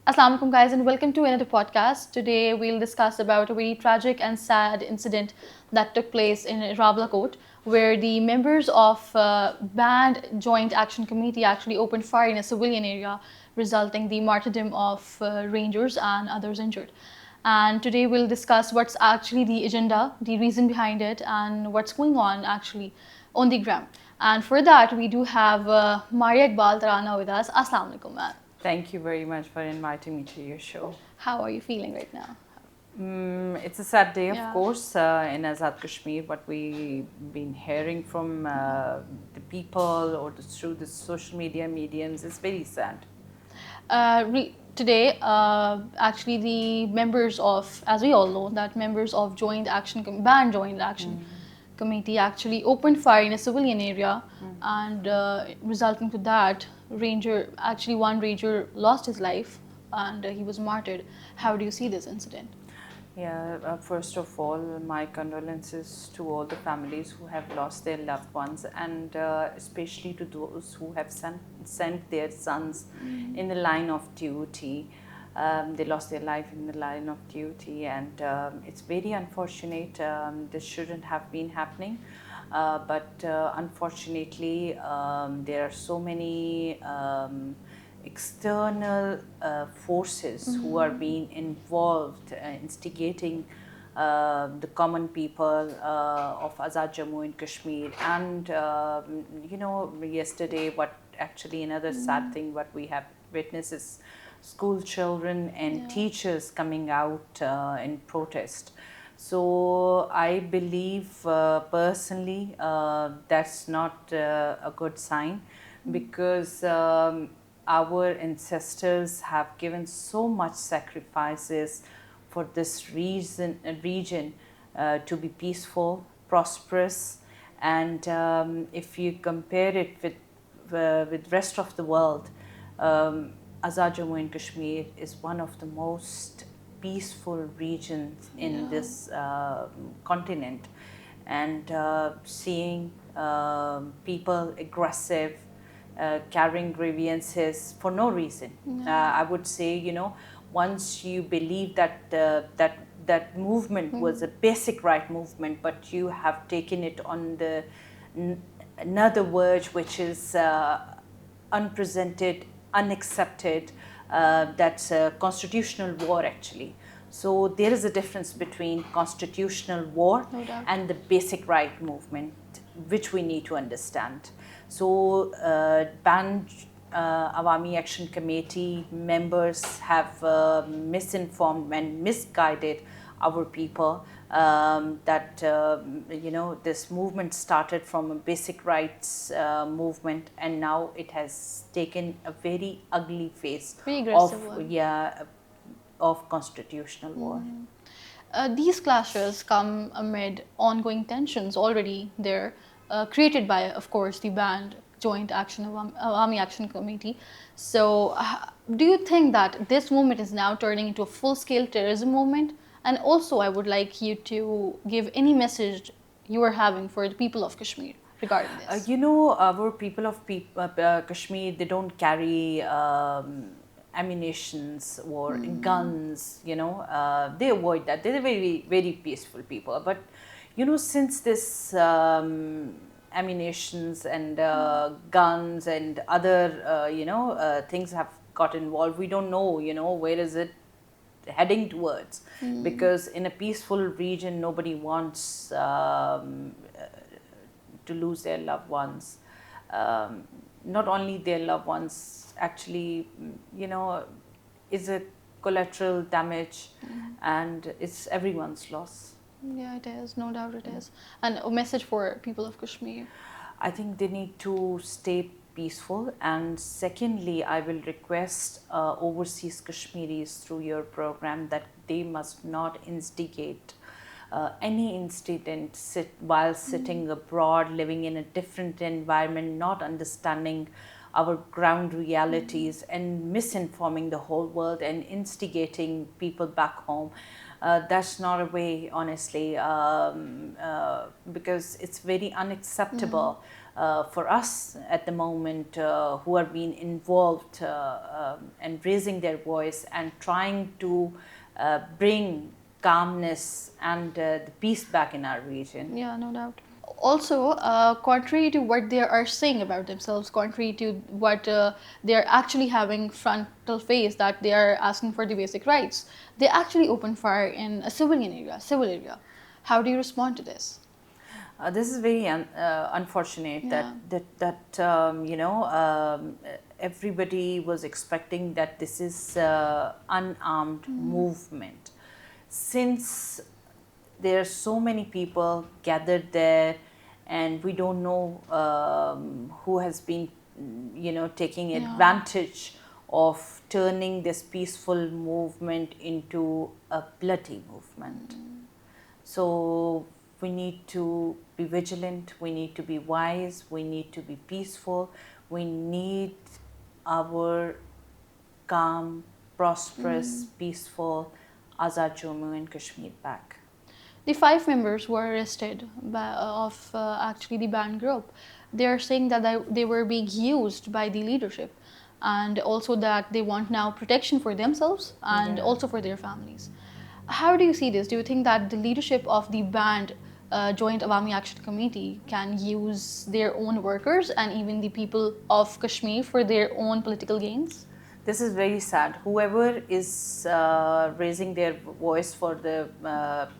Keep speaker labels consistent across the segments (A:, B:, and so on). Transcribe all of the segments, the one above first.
A: Assalamu alaikum guys and welcome to another podcast. Today we'll discuss about a very tragic and sad incident that took place in Rawalakot where the members of banned Joint Action Committee actually opened fire in a civilian area, resulting the martyrdom of rangers and others injured. And today we'll discuss what's actually the agenda, the reason behind it, and what's going on actually on the ground. And for that we do have Maria Iqbal Tarana with us. Assalamu alaikum, ma'am.
B: Thank you very much for inviting me to your show.
A: How are you feeling right now?
B: It's a sad day,
A: Yeah.
B: of course, in Azad Kashmir. What we've been hearing from the people or through the social media mediums is very sad.
A: Today, actually, the members of, as we all know, that members of banned Joint Action Committee actually opened fire in a civilian area, and resulting to that, one ranger lost his life, and he was martyred. How do you see this incident?
B: Yeah, first of all, my condolences to all the families who have lost their loved ones, and especially to those who have sent their sons in the line of duty. They lost their life in the line of duty, and it's very unfortunate. This shouldn't have been happening, but unfortunately, there are so many external forces who are being involved, instigating the common people of Azad Jammu Kashmir. And yesterday, what actually another sad thing what we have witnessed is school children and teachers coming out in protest. So I believe personally that's not a good sign, because our ancestors have given so much sacrifices for this region to be peaceful, prosperous, and if you compare it with rest of the world, Azad Jammu Kashmir is one of the most peaceful regions in this continent, and seeing people aggressive, carrying grievances for no reason. I would say, once you believe that that movement was a basic right movement, but you have taken it on the another verge, which is unprecedented, unaccepted. That's a constitutional war actually. So there is a difference between constitutional war and the basic right movement, which we need to understand. So banned Awami Action Committee members have misinformed and misguided our people, that this movement started from a basic rights movement, and now it has taken a very ugly face of constitutional war.
A: These clashes come amid ongoing tensions already there, created by, of course, the banned Joint Awami Action Committee. So do you think that this movement is now turning into a full-scale terrorism movement? And also, I would like you to give any message you are having for the people of Kashmir regarding this.
B: Our people of Kashmir, they don't carry ammunitions or guns, they avoid that. They're very, very peaceful people. But, since this ammunitions and guns and other, things have got involved, we don't know, where is it heading towards, because in a peaceful region nobody wants to lose their loved ones. Not only their loved ones, actually, is a collateral damage, and it's everyone's loss.
A: Yeah, it is, no doubt it is. And a message for people of Kashmir?
B: I think they need to stay peaceful, and secondly, I will request overseas Kashmiris through your program that they must not instigate any incident while sitting abroad, living in a different environment, not understanding our ground realities, and misinforming the whole world and instigating people back home. That's not a way, honestly, because it's very unacceptable for us at the moment who are being involved and raising their voice and trying to bring calmness and the peace back in our region.
A: Yeah, no doubt. Also, contrary to what they are saying about themselves, contrary to what they are actually having frontal face, that they are asking for the basic rights, they actually open fire in a civilian area, civil area. How do you respond to this?
B: This is very unfortunate
A: Yeah.
B: that everybody was expecting that this is unarmed movement. Since there are so many people gathered there, and we don't know who has been, taking advantage of turning this peaceful movement into a bloody movement. So we need to be vigilant, we need to be wise, we need to be peaceful, we need our calm, prosperous, peaceful Azad Jammu and Kashmir back.
A: The 5 members were arrested of actually the band group. They are saying that they were being used by the leadership, and also that they want now protection for themselves and also for their families. How do you see this? Do you think that the leadership of the band Joint Awami Action Committee can use their own workers and even the people of Kashmir for their own political gains?
B: This is very sad. Whoever is raising their voice for the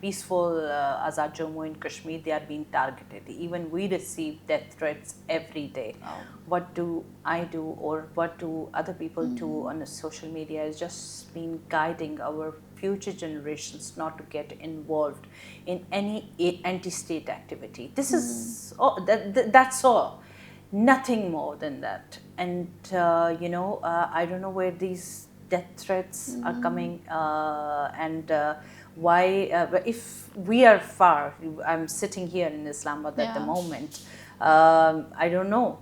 B: peaceful Azad Jammu and Kashmir, they are being targeted. Even we receive death threats every day. Oh. What do I do, or what do other people do on the social media is just been guiding our future generations not to get involved in any anti-state activity. This is that's all. Nothing more than that. And I don't know where these death threats are coming and why. If we are far, I'm sitting here in Islamabad at the moment. I don't know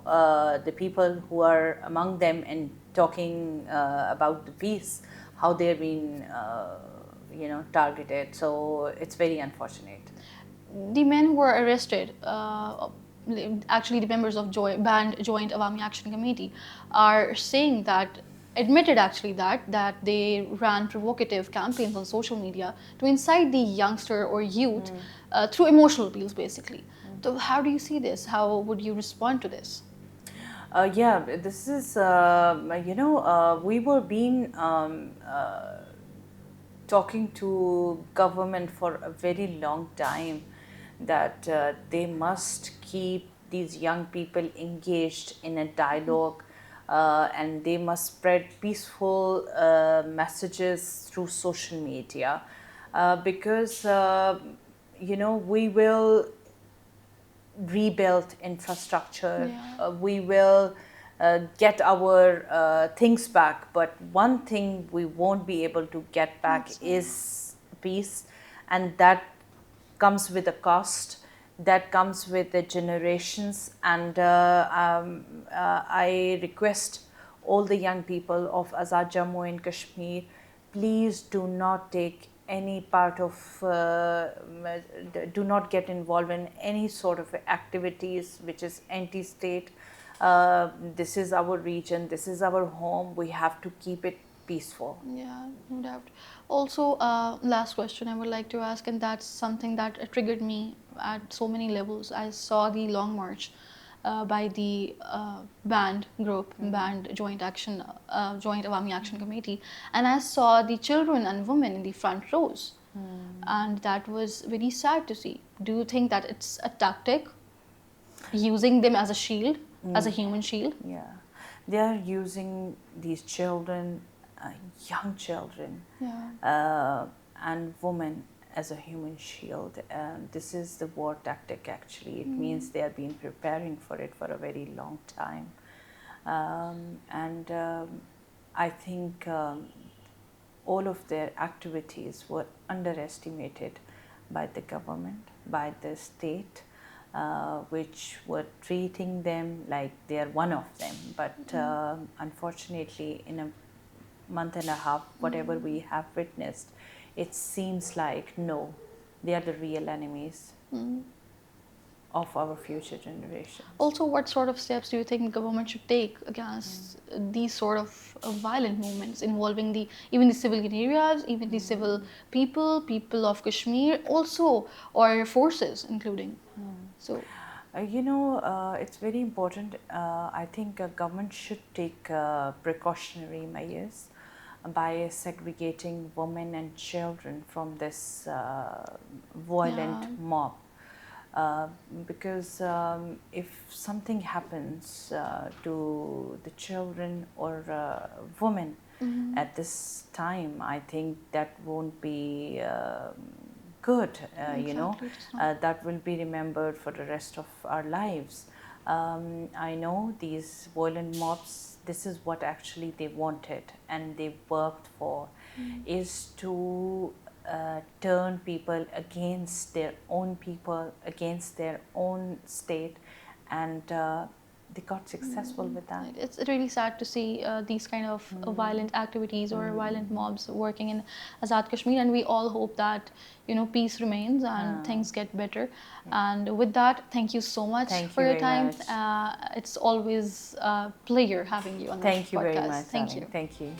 B: the people who are among them and talking about the peace, how they're being targeted. So it's very unfortunate.
A: The men who were arrested, actually the members of band Joint Awami Action Committee, are saying that, admitted actually that they ran provocative campaigns on social media to incite the youngster or youth through emotional appeals, basically. So how do you see this? How would you respond to this?
B: This is, we were being talking to government for a very long time that they must keep these young people engaged in a dialogue and they must spread peaceful messages through social media because, we will rebuild infrastructure, we will get our things back, but one thing we won't be able to get back is peace, and that comes with a cost, that comes with the generations. And I request all the young people of Azad Jammu and Kashmir, please do not take any part of, do not get involved in any sort of activities which is anti-state. This is our region, this is our home, we have to keep it peaceful.
A: Yeah, no doubt. Also, last question I would like to ask, and that's something that triggered me at so many levels. I saw the long march by the band group, band Joint Awami Action Committee, and I saw the children and women in the front rows, and that was very sad to see. Do you think that it's a tactic, using them as a shield, as a human shield?
B: Yeah, they are using these children, young children, and women as a human shield. This is the war tactic actually. It means they have been preparing for it for a very long time. I think all of their activities were underestimated by the government, by the state, which were treating them like they are one of them. But unfortunately, in a month and a half, whatever we have witnessed, it seems like no, they are the real enemies. of our future generations.
A: Also, what sort of steps do you think government should take against these sort of violent movements involving even the civilian areas, even the civil people of Kashmir, also, or forces including? So,
B: It's very important. I think government should take precautionary measures by segregating women and children from this violent mob. Because if something happens to the children or women at this time, I think that won't be good, that will be remembered for the rest of our lives. I know these violent mobs, this is what actually they wanted and they worked for, is to turn people against their own people, against their own state, and they got successful with that.
A: it's really sad to see these kind of violent activities or violent mobs working in Azad Kashmir, and we all hope that peace remains and things get better. And with that, thank you so much for your time. It's always a pleasure having you on the podcast.
B: Thank you very much.
A: Thank you.
B: Thank you.